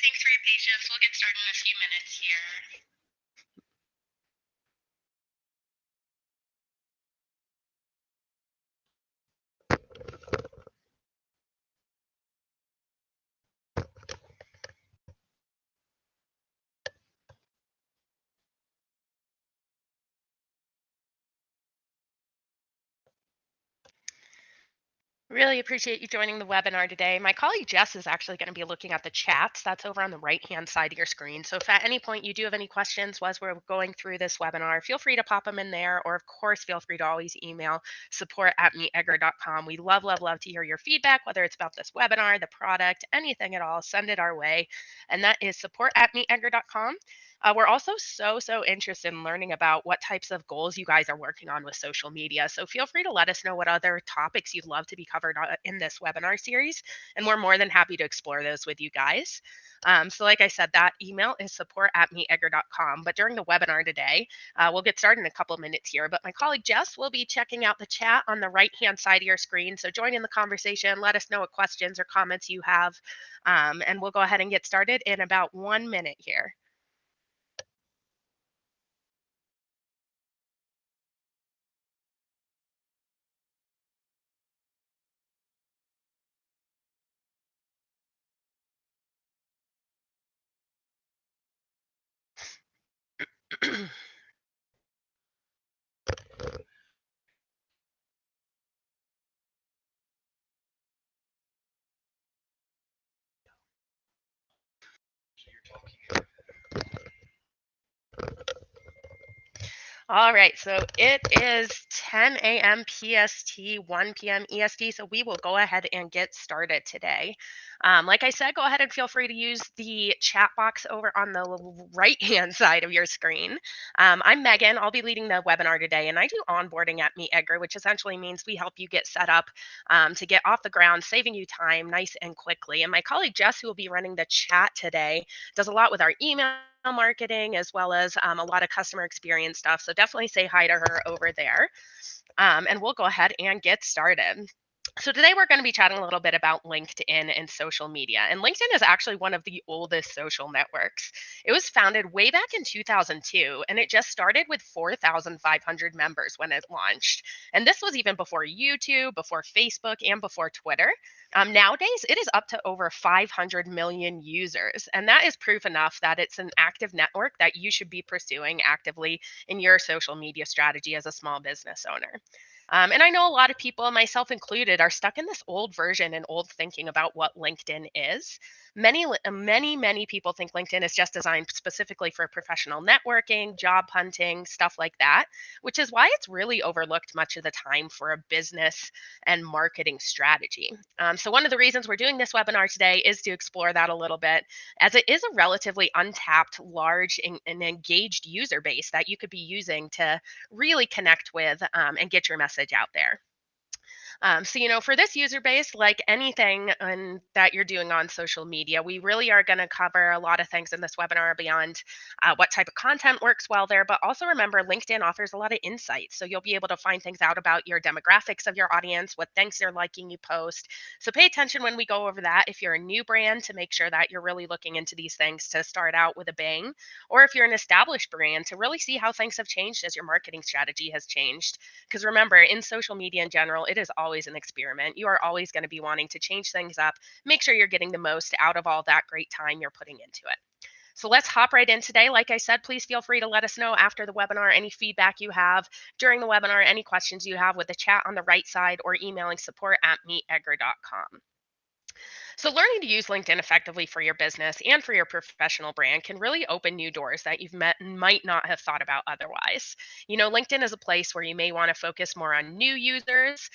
Thanks for your patience. We'll get started in a few minutes here. Really appreciate you joining the webinar today. My colleague Jess is actually going to be looking at the chats. That's over on the right-hand side of your screen. So if at any point you do have any questions as we're going through this webinar, feel free to pop them in there. Or of course, feel free to always email support@meetedgar.com. We love, love, love to hear your feedback, whether it's about this webinar, the product, anything at all, send it our way. And that is support@meetedgar.com. We're also so interested in learning about what types of goals you guys are working on with social media. So feel free to let us know what other topics you'd love to be covered in this webinar series, and we're more than happy to explore those with you guys. So like I said, that email is support@meetedgar.com. But during the webinar today, we'll get started in a couple of minutes here. But my colleague Jess will be checking out the chat on the right-hand side of your screen. So join in the conversation. Let us know what questions or comments you have, and we'll go ahead and get started in about 1 minute here. All right, so it is 10 a.m. PST, 1 p.m. EST, so we will go ahead and get started today. Like I said, go ahead and feel free to use the chat box over on the right-hand side of your screen. I'm Megan. I'll be leading the webinar today, and I do onboarding at Meet Edgar, which essentially means we help you get set up to get off the ground, saving you time nice and quickly. And my colleague Jess, who will be running the chat today, does a lot with our email marketing as well as a lot of customer experience stuff. So definitely say hi to her over there. And we'll go ahead and get started. So today we're going to be chatting a little bit about LinkedIn and social media. And LinkedIn is actually one of the oldest social networks. It was founded way back in 2002, and it just started with 4,500 members when it launched. And this was even before YouTube, before Facebook, and before Twitter. Nowadays, it is up to over 500 million users. And that is proof enough that it's an active network that you should be pursuing actively in your social media strategy as a small business owner. And I know a lot of people, myself included, are stuck in this old version and old thinking about what LinkedIn is. Many people think LinkedIn is just designed specifically for professional networking, job hunting, stuff like that, which is why it's really overlooked much of the time for a business and marketing strategy. So, one of the reasons we're doing this webinar today is to explore that a little bit, as it is a relatively untapped, large, and engaged user base that you could be using to really connect with and get your message out there. For this user base, like anything that you're doing on social media, we really are going to cover a lot of things in this webinar beyond what type of content works well there. But also remember, LinkedIn offers a lot of insights. So you'll be able to find things out about your demographics of your audience, what things they're liking you post. So pay attention when we go over that. If you're a new brand, to make sure that you're really looking into these things to start out with a bang. Or if you're an established brand, to really see how things have changed as your marketing strategy has changed. Because remember, in social media in general, it is always an experiment. You are always going to be wanting to change things up, make sure you're getting the most out of all that great time you're putting into it. So let's hop right in today. Like I said, please feel free to let us know after the webinar any feedback you have during the webinar, any questions you have with the chat on the right side, or emailing support@meetedgar.com. So, learning to use LinkedIn effectively for your business and for your professional brand can really open new doors that might not have thought about otherwise. LinkedIn is a place where you may want to focus more on new users.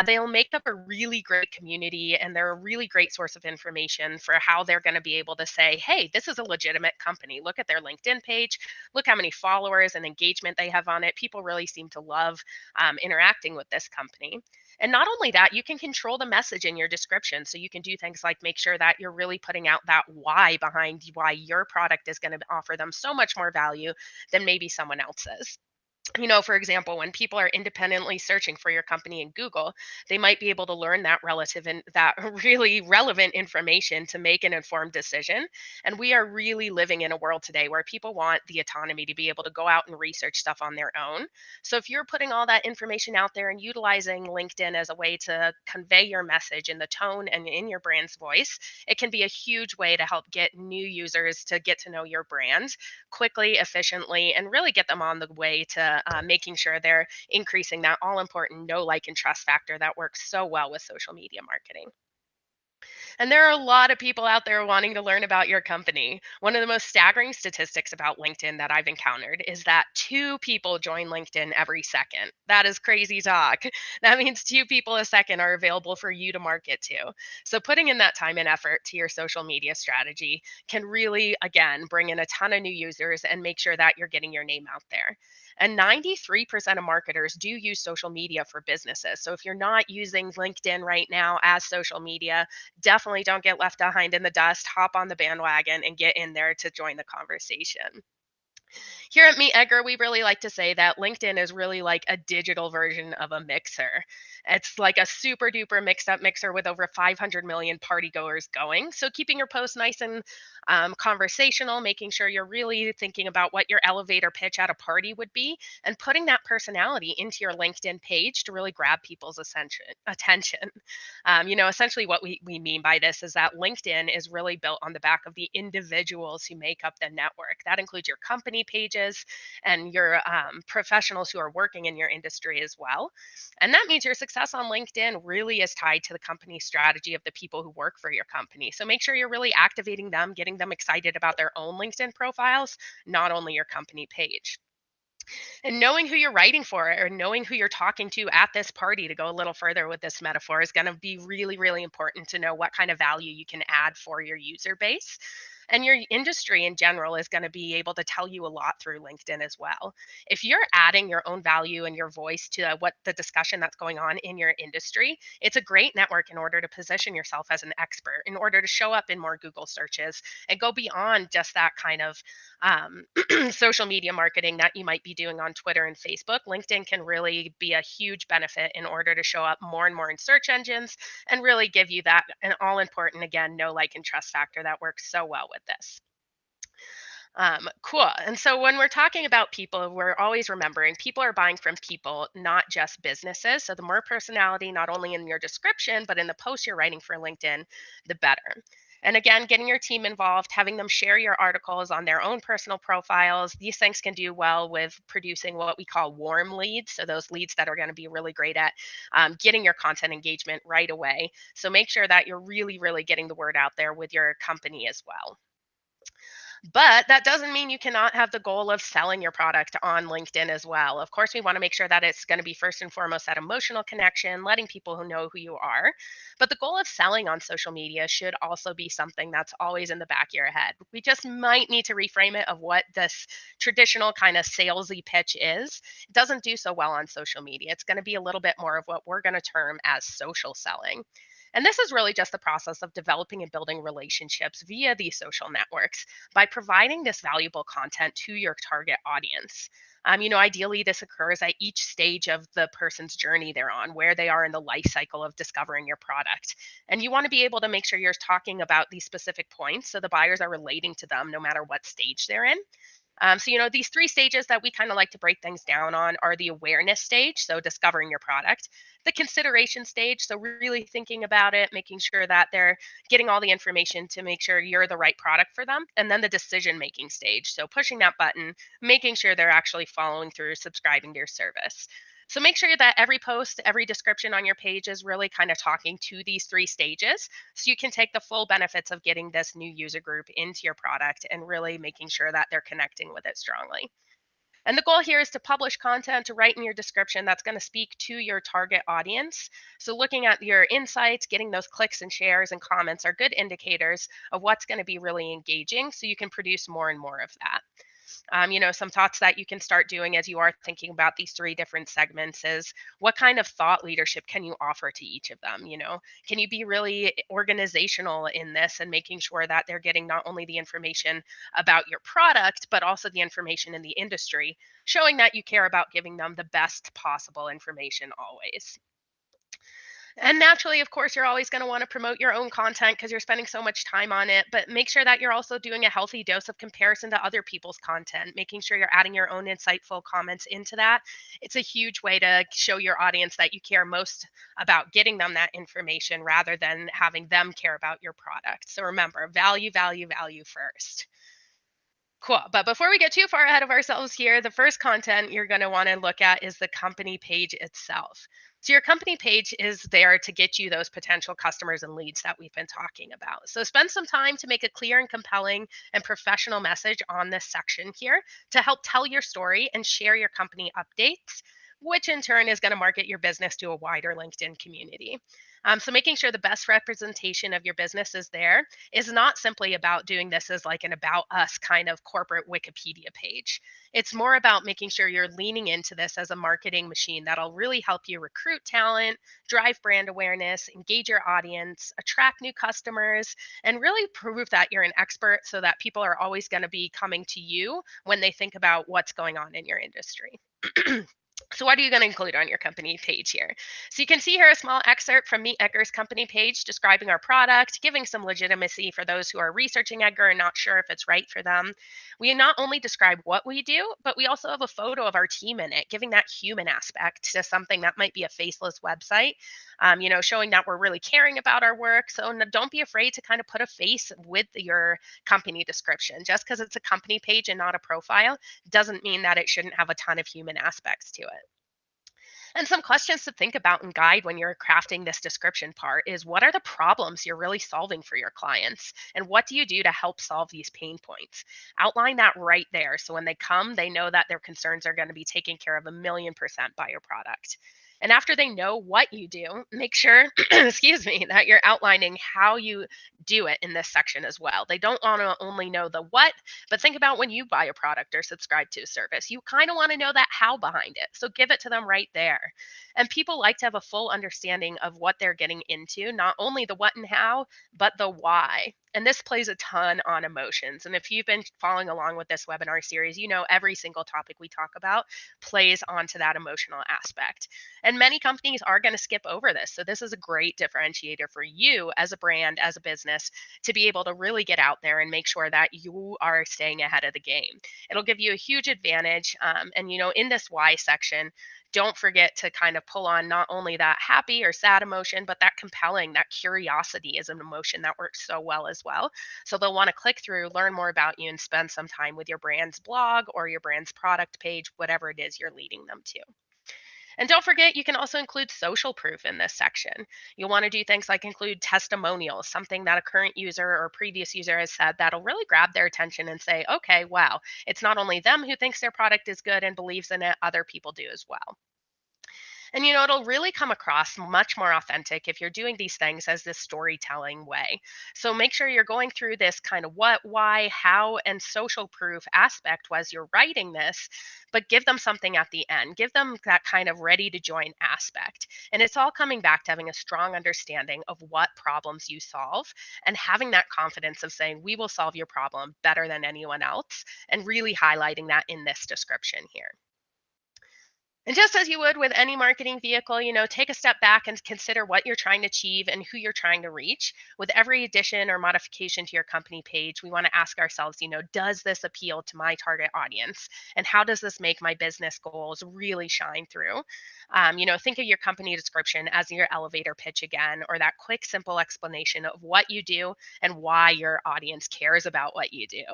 They'll make up a really great community, and they're a really great source of information for how they're going to be able to say, hey, this is a legitimate company. Look at their LinkedIn page. Look how many followers and engagement they have on it. People really seem to love interacting with this company. And not only that, you can control the message in your description. So you can do things like make sure that you're really putting out that why behind why your product is going to offer them so much more value than maybe someone else's. For example, when people are independently searching for your company in Google, they might be able to learn that relative and that really relevant information to make an informed decision. And we are really living in a world today where people want the autonomy to be able to go out and research stuff on their own. So if you're putting all that information out there and utilizing LinkedIn as a way to convey your message in the tone and in your brand's voice, it can be a huge way to help get new users to get to know your brand quickly, efficiently, and really get them on the way to making sure they're increasing that all important know, like, and trust factor that works so well with social media marketing. And there are a lot of people out there wanting to learn about your company. One of the most staggering statistics about LinkedIn that I've encountered is that two people join LinkedIn every second. That is crazy talk. That means two people a second are available for you to market to. So putting in that time and effort to your social media strategy can really, again, bring in a ton of new users and make sure that you're getting your name out there. And 93% of marketers do use social media for businesses. So if you're not using LinkedIn right now as social media, definitely don't get left behind in the dust. Hop on the bandwagon and get in there to join the conversation. Here at Meet Edgar, we really like to say that LinkedIn is really like a digital version of a mixer. It's like a super duper mixed up mixer with over 500 million party goers going. So, keeping your posts nice and conversational, making sure you're really thinking about what your elevator pitch at a party would be, and putting that personality into your LinkedIn page to really grab people's attention. Essentially, what we mean by this is that LinkedIn is really built on the back of the individuals who make up the network. That includes your company pages and your professionals who are working in your industry as well. And that means your success on LinkedIn really is tied to the company strategy of the people who work for your company. So make sure you're really activating them, getting them excited about their own LinkedIn profiles, not only your company page. And knowing who you're writing for or knowing who you're talking to at this party, to go a little further with this metaphor, is going to be really, really important to know what kind of value you can add for your user base. And your industry in general is going to be able to tell you a lot through LinkedIn as well. If you're adding your own value and your voice to what the discussion that's going on in your industry, it's a great network in order to position yourself as an expert, in order to show up in more Google searches and go beyond just that kind of um, social media marketing that you might be doing on Twitter and Facebook. LinkedIn can really be a huge benefit in order to show up more and more in search engines and really give you that an all important, again, know, like, and trust factor that works so well with this. Cool. And so when we're talking about people, we're always remembering people are buying from people, not just businesses. So the more personality, not only in your description, but in the post you're writing for LinkedIn, the better. And again, getting your team involved, having them share your articles on their own personal profiles. These things can do well with producing what we call warm leads. So those leads that are going to be really great at getting your content engagement right away. So make sure that you're really, really getting the word out there with your company as well. But that doesn't mean you cannot have the goal of selling your product on LinkedIn as well. Of course, we want to make sure that it's going to be first and foremost that emotional connection, letting people who know who you are. But the goal of selling on social media should also be something that's always in the back of your head. We just might need to reframe it of what this traditional kind of salesy pitch is. It doesn't do so well on social media. It's going to be a little bit more of what we're going to term as social selling. And this is really just the process of developing and building relationships via these social networks by providing this valuable content to your target audience. Ideally, this occurs at each stage of the person's journey they're on, where they are in the life cycle of discovering your product. And you want to be able to make sure you're talking about these specific points so the buyers are relating to them no matter what stage they're in. These three stages that we kind of like to break things down on are the awareness stage, so discovering your product, the consideration stage, so really thinking about it, making sure that they're getting all the information to make sure you're the right product for them, and then the decision making stage, so pushing that button, making sure they're actually following through, subscribing to your service. So make sure that every post, every description on your page is really kind of talking to these three stages so you can take the full benefits of getting this new user group into your product and really making sure that they're connecting with it strongly. And the goal here is to publish content to write in your description that's going to speak to your target audience. So, looking at your insights, getting those clicks and shares and comments are good indicators of what's going to be really engaging so you can produce more and more of that. Some thoughts that you can start doing as you are thinking about these three different segments is what kind of thought leadership can you offer to each of them? Can you be really organizational in this and making sure that they're getting not only the information about your product, but also the information in the industry, showing that you care about giving them the best possible information always. And naturally, of course, you're always going to want to promote your own content because you're spending so much time on it, but make sure that you're also doing a healthy dose of comparison to other people's content, making sure you're adding your own insightful comments into that. It's a huge way to show your audience that you care most about getting them that information rather than having them care about your product. So remember, value, value, value first. Cool. But before we get too far ahead of ourselves here, the first content you're going to want to look at is the company page itself. So, your company page is there to get you those potential customers and leads that we've been talking about. So, spend some time to make a clear and compelling and professional message on this section here to help tell your story and share your company updates, which in turn is going to market your business to a wider LinkedIn community. So, making sure the best representation of your business is there is not simply about doing this as like an about us kind of corporate Wikipedia page. It's more about making sure you're leaning into this as a marketing machine that'll really help you recruit talent, drive brand awareness, engage your audience, attract new customers, and really prove that you're an expert so that people are always going to be coming to you when they think about what's going on in your industry. So, what are you going to include on your company page here? So, you can see here a small excerpt from Meet Edgar's company page describing our product, giving some legitimacy for those who are researching Edgar and not sure if it's right for them. We not only describe what we do, but we also have a photo of our team in it, giving that human aspect to something that might be a faceless website, showing that we're really caring about our work. So, don't be afraid to kind of put a face with your company description. Just because it's a company page and not a profile doesn't mean that it shouldn't have a ton of human aspects to it. And some questions to think about and guide when you're crafting this description part is what are the problems you're really solving for your clients? And what do you do to help solve these pain points? Outline that right there. So when they come, they know that their concerns are going to be taken care of 1,000,000% by your product. And after they know what you do, make sure, excuse me, that you're outlining how you do it in this section as well. They don't want to only know the what, but think about when you buy a product or subscribe to a service. You kind of want to know that how behind it. So give it to them right there. And people like to have a full understanding of what they're getting into, not only the what and how, but the why. And this plays a ton on emotions. And if you've been following along with this webinar series, you know every single topic we talk about plays onto that emotional aspect. And many companies are going to skip over this. So this is a great differentiator for you as a brand, as a business, to be able to really get out there and make sure that you are staying ahead of the game. It'll give you a huge advantage. In this why section, don't forget to kind of pull on not only that happy or sad emotion, but that compelling, that curiosity is an emotion that works so well as well. So they'll want to click through, learn more about you, and spend some time with your brand's blog or your brand's product page, whatever it is you're leading them to. And don't forget, you can also include social proof in this section. You'll want to do things like include testimonials, something that a current user or previous user has said that'll really grab their attention and say, okay, wow, it's not only them who thinks their product is good and believes in it, other people do as well. And it'll really come across much more authentic if you're doing these things as this storytelling way. So make sure you're going through this kind of what, why, how, and social proof aspect as you're writing this, but give them something at the end. Give them that kind of ready to join aspect. And it's all coming back to having a strong understanding of what problems you solve and having that confidence of saying, we will solve your problem better than anyone else, and really highlighting that in this description here. And just as you would with any marketing vehicle, take a step back and consider what you're trying to achieve and who you're trying to reach. With every addition or modification to your company page, we want to ask ourselves, does this appeal to my target audience? And how does this make my business goals really shine through? Think of your company description as your elevator pitch again, or that quick, simple explanation of what you do and why your audience cares about what you do.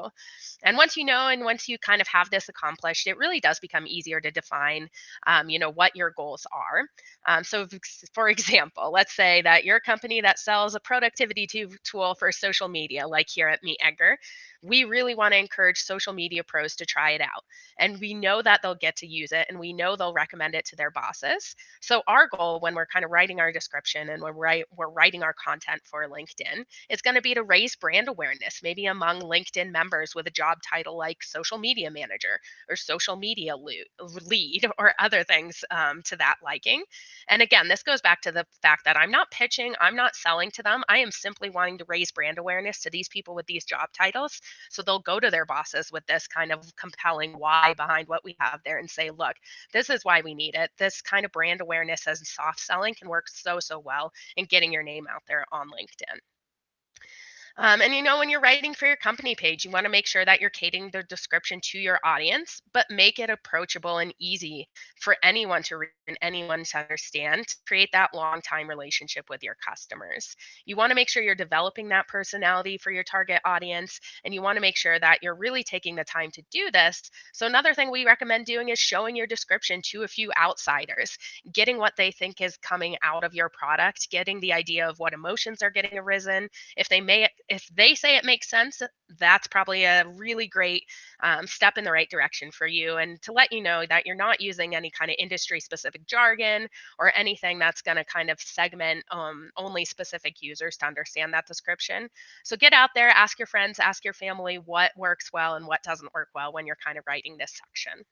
And once you know, and once you kind of have this accomplished, it really does become easier to define what your goals are. So, for example, let's say that you're a company that sells a productivity tool for social media, like here at Meet Edgar. We really want to encourage social media pros to try it out. And we know that they'll get to use it and we know they'll recommend it to their bosses. So, our goal when we're kind of writing our description and we're writing our content for LinkedIn is going to be to raise brand awareness, maybe among LinkedIn members with a job title like social media manager or social media lead or other things to that liking. And again, this goes back to the fact that I'm not pitching, I'm not selling to them. I am simply wanting to raise brand awareness to these people with these job titles. So they'll go to their bosses with this kind of compelling why behind what we have there and say, look, this is why we need it. This kind of brand awareness as soft selling can work so, so well in getting your name out there on LinkedIn. And when you're writing for your company page, you want to make sure that you're catering the description to your audience, but make it approachable and easy for anyone to read and anyone to understand to create that long time relationship with your customers. You want to make sure you're developing that personality for your target audience, and you want to make sure that you're really taking the time to do this. So, another thing we recommend doing is showing your description to a few outsiders, getting what they think is coming out of your product, getting the idea of what emotions are getting arisen. If they say it makes sense, that's probably a really great step in the right direction for you, and to let you know that you're not using any kind of industry specific jargon or anything that's going to kind of segment only specific users to understand that description. So get out there, ask your friends, ask your family what works well and what doesn't work well when you're kind of writing this section.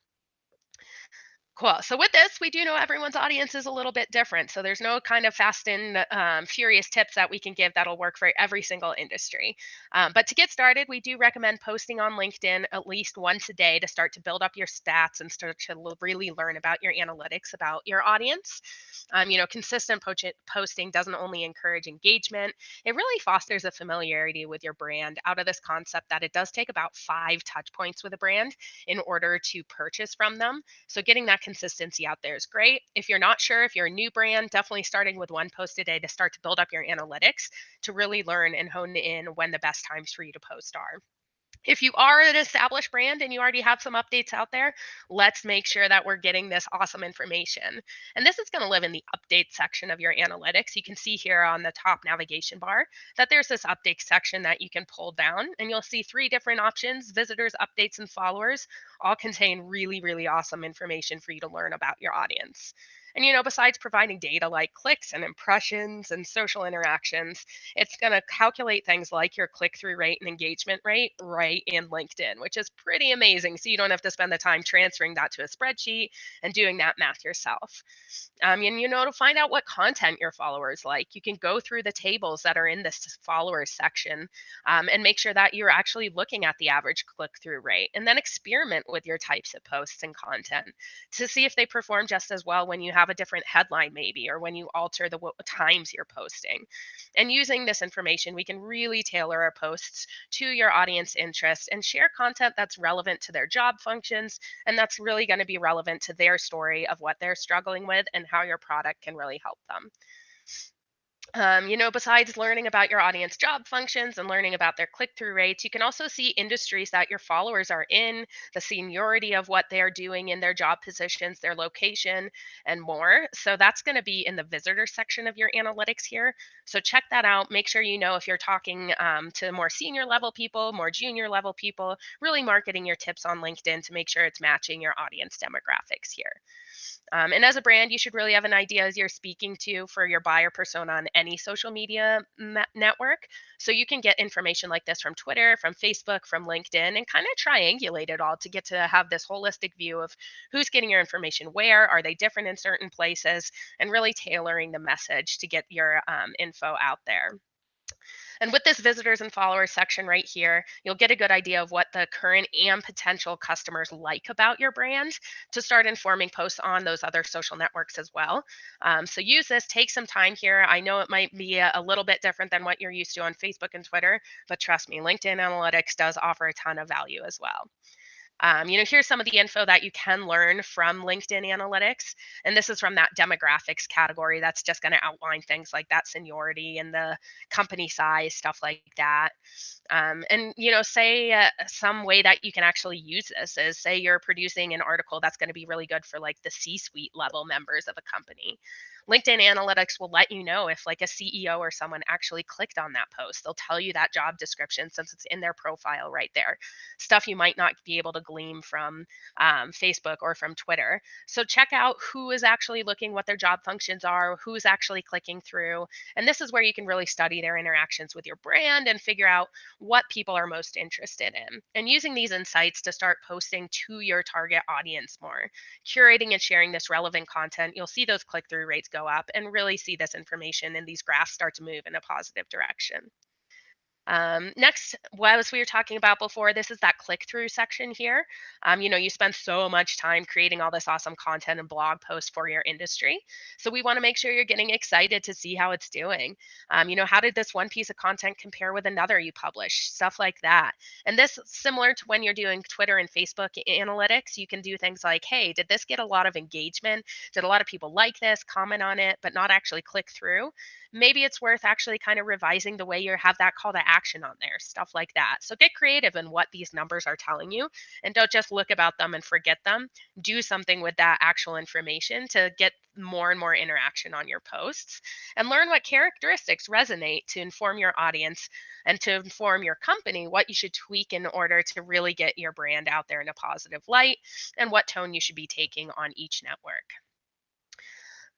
Cool. So with this, we do know everyone's audience is a little bit different. So there's no kind of fast and furious tips that we can give that'll work for every single industry. But to get started, we do recommend posting on LinkedIn at least once a day to start to build up your stats and start to really learn about your analytics about your audience. Consistent posting doesn't only encourage engagement, it really fosters a familiarity with your brand out of this concept that it does take about 5 touch points with a brand in order to purchase from them. So getting that consistency out there is great. If you're not sure, if you're a new brand, definitely starting with one post a day to start to build up your analytics to really learn and hone in when the best times for you to post are. If you are an established brand and you already have some updates out there, let's make sure that we're getting this awesome information. And this is going to live in the update section of your analytics. You can see here on the top navigation bar that there's this update section that you can pull down, and you'll see 3 different options: visitors, updates, and followers. All contain really, really awesome information for you to learn about your audience. And besides providing data like clicks and impressions and social interactions, it's going to calculate things like your click through rate and engagement rate right in LinkedIn, which is pretty amazing. So you don't have to spend the time transferring that to a spreadsheet and doing that math yourself. And to find out what content your followers like, you can go through the tables that are in this followers section and make sure that you're actually looking at the average click through rate, and then experiment with your types of posts and content to see if they perform just as well when you have a different headline, maybe, or when you alter the times you're posting. And using this information, we can really tailor our posts to your audience interests and share content that's relevant to their job functions and that's really going to be relevant to their story of what they're struggling with and how your product can really help them. Besides learning about your audience job functions and learning about their click through rates, you can also see industries that your followers are in, the seniority of what they're doing in their job positions, their location, and more. So that's going to be in the visitor section of your analytics here. So check that out. Make sure you know if you're talking to more senior level people, more junior level people, really marketing your tips on LinkedIn to make sure it's matching your audience demographics here. And as a brand, you should really have an idea as you're speaking to for your buyer persona on any social media network. So you can get information like this from Twitter, from Facebook, from LinkedIn, and kind of triangulate it all to get to have this holistic view of who's getting your information where, are they different in certain places, and really tailoring the message to get your info out there. And with this visitors and followers section right here, you'll get a good idea of what the current and potential customers like about your brand to start informing posts on those other social networks as well. So use this, take some time here. I know it might be a little bit different than what you're used to on Facebook and Twitter, but trust me, LinkedIn Analytics does offer a ton of value as well. Here's some of the info that you can learn from LinkedIn Analytics. And this is from that demographics category. That's just going to outline things like that seniority and the company size, stuff like that. Say some way that you can actually use this is, say you're producing an article that's going to be really good for like the C-suite level members of a company. LinkedIn Analytics will let you know if like a CEO or someone actually clicked on that post. They'll tell you that job description since it's in their profile right there. Stuff you might not be able to glean from Facebook or from Twitter. So check out who is actually looking, what their job functions are, who's actually clicking through. And this is where you can really study their interactions with your brand and figure out what people are most interested in. And using these insights to start posting to your target audience more, curating and sharing this relevant content, you'll see those click through rates go up and really see this information and these graphs start to move in a positive direction. Next, as we were talking about before, this is that click through section here. You spend so much time creating all this awesome content and blog posts for your industry. So we want to make sure you're getting excited to see how it's doing. How did this one piece of content compare with another you published? Stuff like that. And this, similar to when you're doing Twitter and Facebook analytics, you can do things like, hey, did this get a lot of engagement? Did a lot of people like this, comment on it, but not actually click through? Maybe it's worth actually kind of revising the way you have that call to action on there, stuff like that. So get creative in what these numbers are telling you and don't just look about them and forget them. Do something with that actual information to get more and more interaction on your posts and learn what characteristics resonate to inform your audience and to inform your company what you should tweak in order to really get your brand out there in a positive light and what tone you should be taking on each network.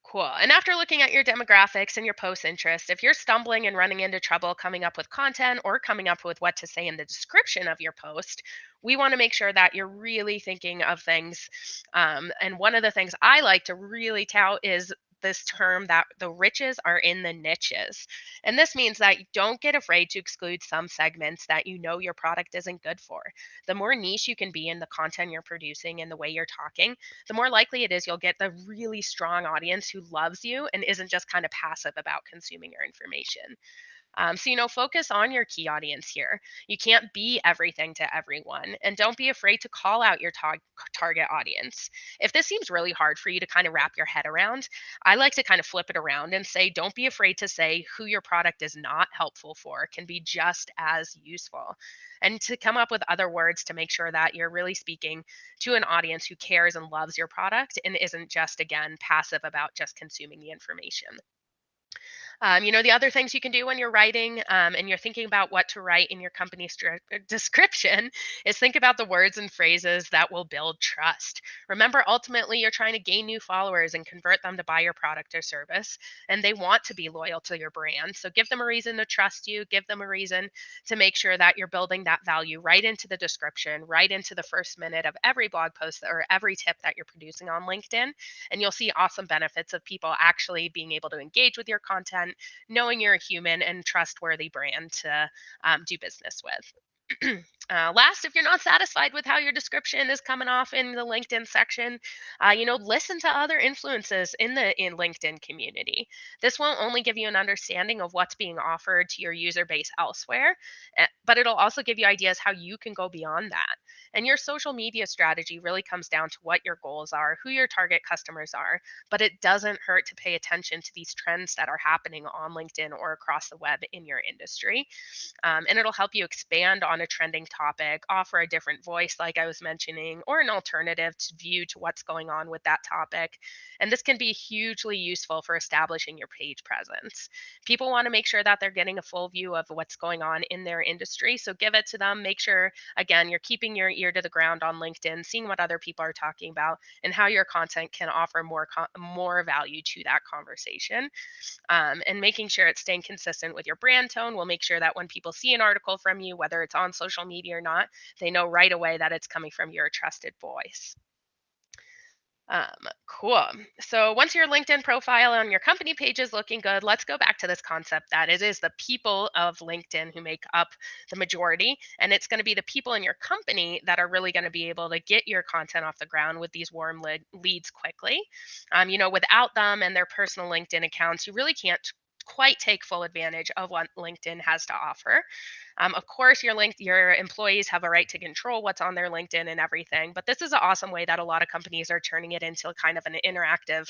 Cool. And after looking at your demographics and your post interests, if you're stumbling and running into trouble coming up with content or coming up with what to say in the description of your post, we want to make sure that you're really thinking of things. And one of the things I like to really tout is this term that the riches are in the niches. And this means that you don't get afraid to exclude some segments that you know your product isn't good for. The more niche you can be in the content you're producing and the way you're talking, the more likely it is you'll get the really strong audience who loves you and isn't just kind of passive about consuming your information. Focus on your key audience here. You can't be everything to everyone, and don't be afraid to call out your target audience. If this seems really hard for you to kind of wrap your head around, I like to kind of flip it around and say, don't be afraid to say who your product is not helpful for can be just as useful. And to come up with other words to make sure that you're really speaking to an audience who cares and loves your product and isn't just, again, passive about just consuming the information. The other things you can do when you're writing and you're thinking about what to write in your company's description is think about the words and phrases that will build trust. Remember, ultimately, you're trying to gain new followers and convert them to buy your product or service, and they want to be loyal to your brand. So give them a reason to trust you, give them a reason to make sure that you're building that value right into the description, right into the first minute of every blog post or every tip that you're producing on LinkedIn. And you'll see awesome benefits of people actually being able to engage with your content, knowing you're a human and trustworthy brand to do business with. Last, if you're not satisfied with how your description is coming off in the LinkedIn section, listen to other influences in LinkedIn community. This won't only give you an understanding of what's being offered to your user base elsewhere, but it'll also give you ideas how you can go beyond that. And your social media strategy really comes down to what your goals are, who your target customers are, but it doesn't hurt to pay attention to these trends that are happening on LinkedIn or across the web in your industry. And it'll help you expand on a trending topic, offer a different voice, like I was mentioning, or an alternative view to what's going on with that topic. And this can be hugely useful for establishing your page presence. People want to make sure that they're getting a full view of what's going on in their industry. So give it to them. Make sure, again, you're keeping your ear to the ground on LinkedIn, seeing what other people are talking about, and how your content can offer more value to that conversation. And making sure it's staying consistent with your brand tone will make sure that when people see an article from you, whether it's on social media or not, they know right away that it's coming from your trusted voice. Cool. So once your LinkedIn profile on your company page is looking good, let's go back to this concept that it is the people of LinkedIn who make up the majority. And it's going to be the people in your company that are really going to be able to get your content off the ground with these warm leads quickly. Without them and their personal LinkedIn accounts, you really can't quite take full advantage of what LinkedIn has to offer. Of course, your employees have a right to control what's on their LinkedIn and everything, but this is an awesome way that a lot of companies are turning it into kind of an interactive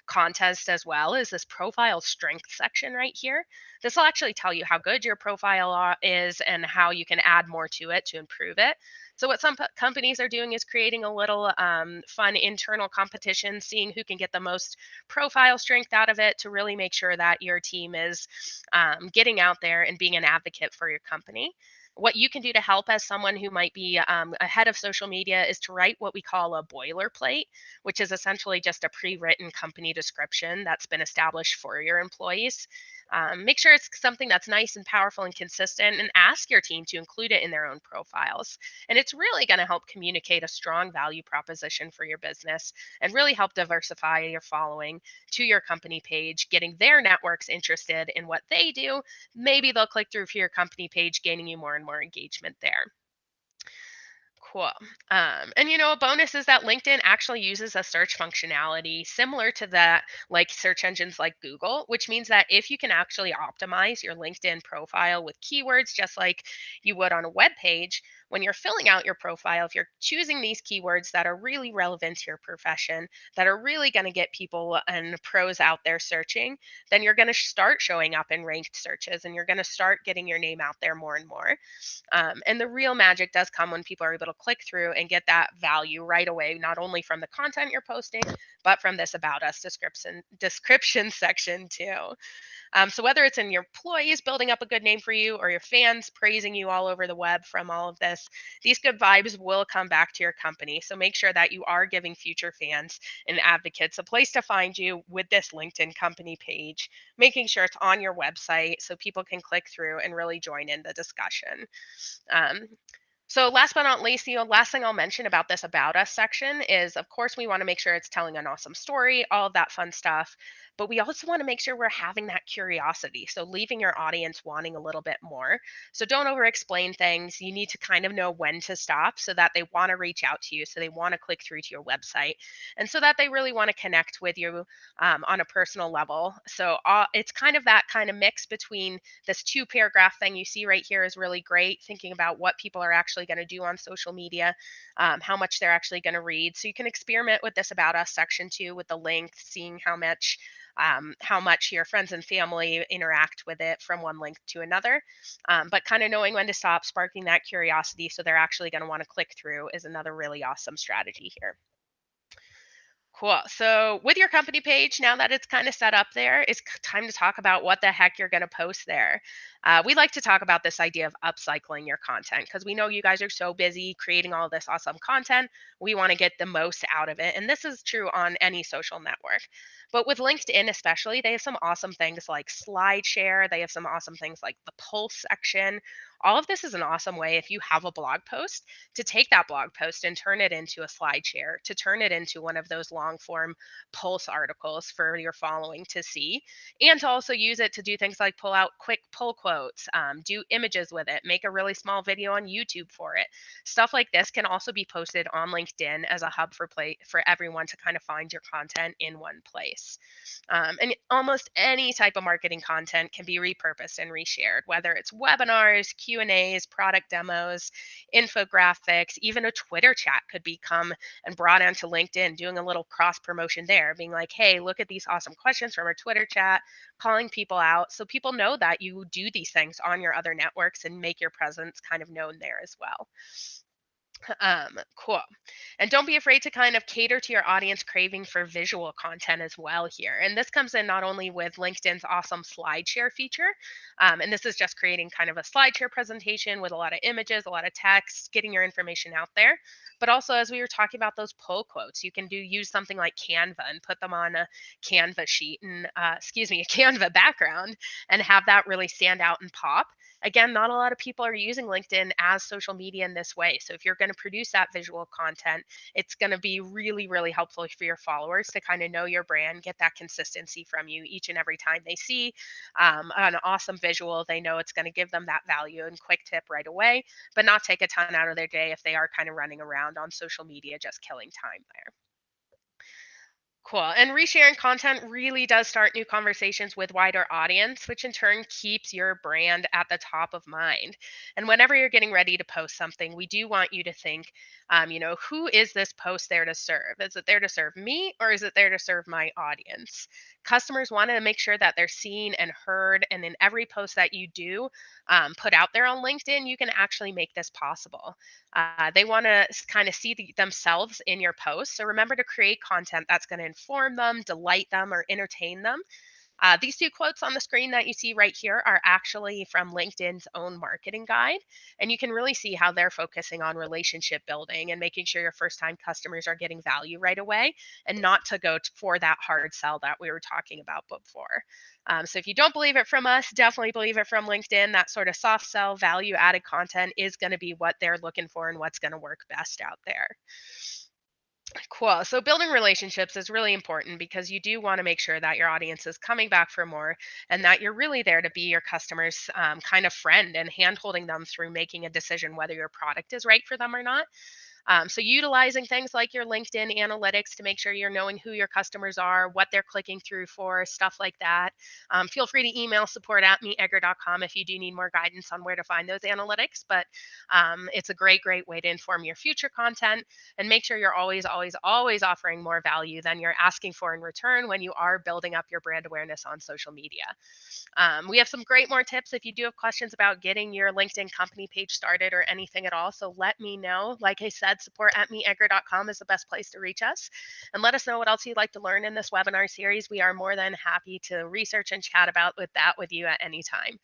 contest as well. Is this profile strength section right here? This will actually tell you how good your profile is and how you can add more to it to improve it. So what some companies are doing is creating a little fun internal competition, seeing who can get the most profile strength out of it to really make sure that your team is getting out there and being an advocate for your company. What you can do to help as someone who might be ahead of social media is to write what we call a boilerplate, which is essentially just a pre written company description that's been established for your employees. Make sure it's something that's nice and powerful and consistent, and ask your team to include it in their own profiles. And it's really going to help communicate a strong value proposition for your business and really help diversify your following to your company page, getting their networks interested in what they do. Maybe they'll click through to your company page, gaining you more and more engagement there. Cool. And a bonus is that LinkedIn actually uses a search functionality similar to that, like search engines like Google, which means that if you can actually optimize your LinkedIn profile with keywords, just like you would on a web page, when you're filling out your profile, if you're choosing these keywords that are really relevant to your profession, that are really going to get people and pros out there searching, then you're going to start showing up in ranked searches and you're going to start getting your name out there more and more. And the real magic does come when people are able to click through and get that value right away, not only from the content you're posting, but from this about us description section too. So whether it's in your employees building up a good name for you or your fans praising you all over the web from all of this, these good vibes will come back to your company. So make sure that you are giving future fans and advocates a place to find you with this LinkedIn company page, making sure it's on your website so people can click through and really join in the discussion. Um, so last but not least, last thing I'll mention about this about us section is, of course, we want to make sure it's telling an awesome story, all of that fun stuff. But we also want to make sure we're having that curiosity. So leaving your audience wanting a little bit more. So don't over explain things. You need to kind of know when to stop so that they want to reach out to you. So they want to click through to your website and so that they really want to connect with you on a personal level. So it's kind of that kind of mix between this two paragraph thing you see right here is really great, thinking about what people are actually going to do on social media, how much they're actually going to read. So you can experiment with this about us section too, with the length, seeing how much your friends and family interact with it from one link to another. But kind of knowing when to stop, sparking that curiosity so they're actually going to want to click through is another really awesome strategy here. Cool. So, with your company page, now that it's kind of set up there, it's time to talk about what the heck you're going to post there. We like to talk about this idea of upcycling your content because we know you guys are so busy creating all this awesome content. We want to get the most out of it. And this is true on any social network. But with LinkedIn, especially, they have some awesome things like SlideShare. They have some awesome things like the Pulse section. All of this is an awesome way if you have a blog post to take that blog post and turn it into a SlideShare, to turn it into one of those long form Pulse articles for your following to see, and to also use it to do things like pull out quick pull quotes, do images with it, make a really small video on YouTube for it. Stuff like this can also be posted on LinkedIn as a hub for everyone to kind of find your content in one place. And almost any type of marketing content can be repurposed and reshared, whether it's webinars, Q&As, product demos, infographics, even a Twitter chat could become and brought onto LinkedIn, doing a little cross promotion there, being like, hey, look at these awesome questions from our Twitter chat, calling people out so people know that you do these things on your other networks and make your presence kind of known there as well. Cool. And don't be afraid to kind of cater to your audience craving for visual content as well here. And this comes in not only with LinkedIn's awesome SlideShare feature, and this is just creating kind of a SlideShare presentation with a lot of images, a lot of text, getting your information out there. But also, as we were talking about those pull quotes, you can use something like Canva and put them on a Canva sheet and, excuse me, a Canva background and have that really stand out and pop. Again, not a lot of people are using LinkedIn as social media in this way. So if you're going to produce that visual content, it's going to be really, really helpful for your followers to kind of know your brand, get that consistency from you each and every time they see an awesome visual. They know it's going to give them that value and quick tip right away, but not take a ton out of their day if they are kind of running around on social media just killing time there. Cool. And resharing content really does start new conversations with wider audience, which in turn keeps your brand at the top of mind. And whenever you're getting ready to post something, we do want you to think, who is this post there to serve? Is it there to serve me or is it there to serve my audience? Customers want to make sure that they're seen and heard. And in every post that you do put out there on LinkedIn, you can actually make this possible. They want to kind of see themselves in your posts. So remember to create content that's going to inform them, delight them, or entertain them. These two quotes on the screen that you see right here are actually from LinkedIn's own marketing guide. And you can really see how they're focusing on relationship building and making sure your first time customers are getting value right away and not to go for that hard sell that we were talking about before. So if you don't believe it from us, definitely believe it from LinkedIn. That sort of soft sell, value added content is going to be what they're looking for and what's going to work best out there. Cool. So building relationships is really important because you do want to make sure that your audience is coming back for more and that you're really there to be your customers' kind of friend and hand holding them through making a decision whether your product is right for them or not. So, utilizing things like your LinkedIn analytics to make sure you're knowing who your customers are, what they're clicking through for, stuff like that. Feel free to email support@meetegger.com if you do need more guidance on where to find those analytics. But it's a great, great way to inform your future content and make sure you're always, always, always offering more value than you're asking for in return when you are building up your brand awareness on social media. We have some great more tips if you do have questions about getting your LinkedIn company page started or anything at all. So let me know. Like I said, support@meetegger.com is the best place to reach us. And let us know what else you'd like to learn in this webinar series. We are more than happy to research and chat about with that with you at any time.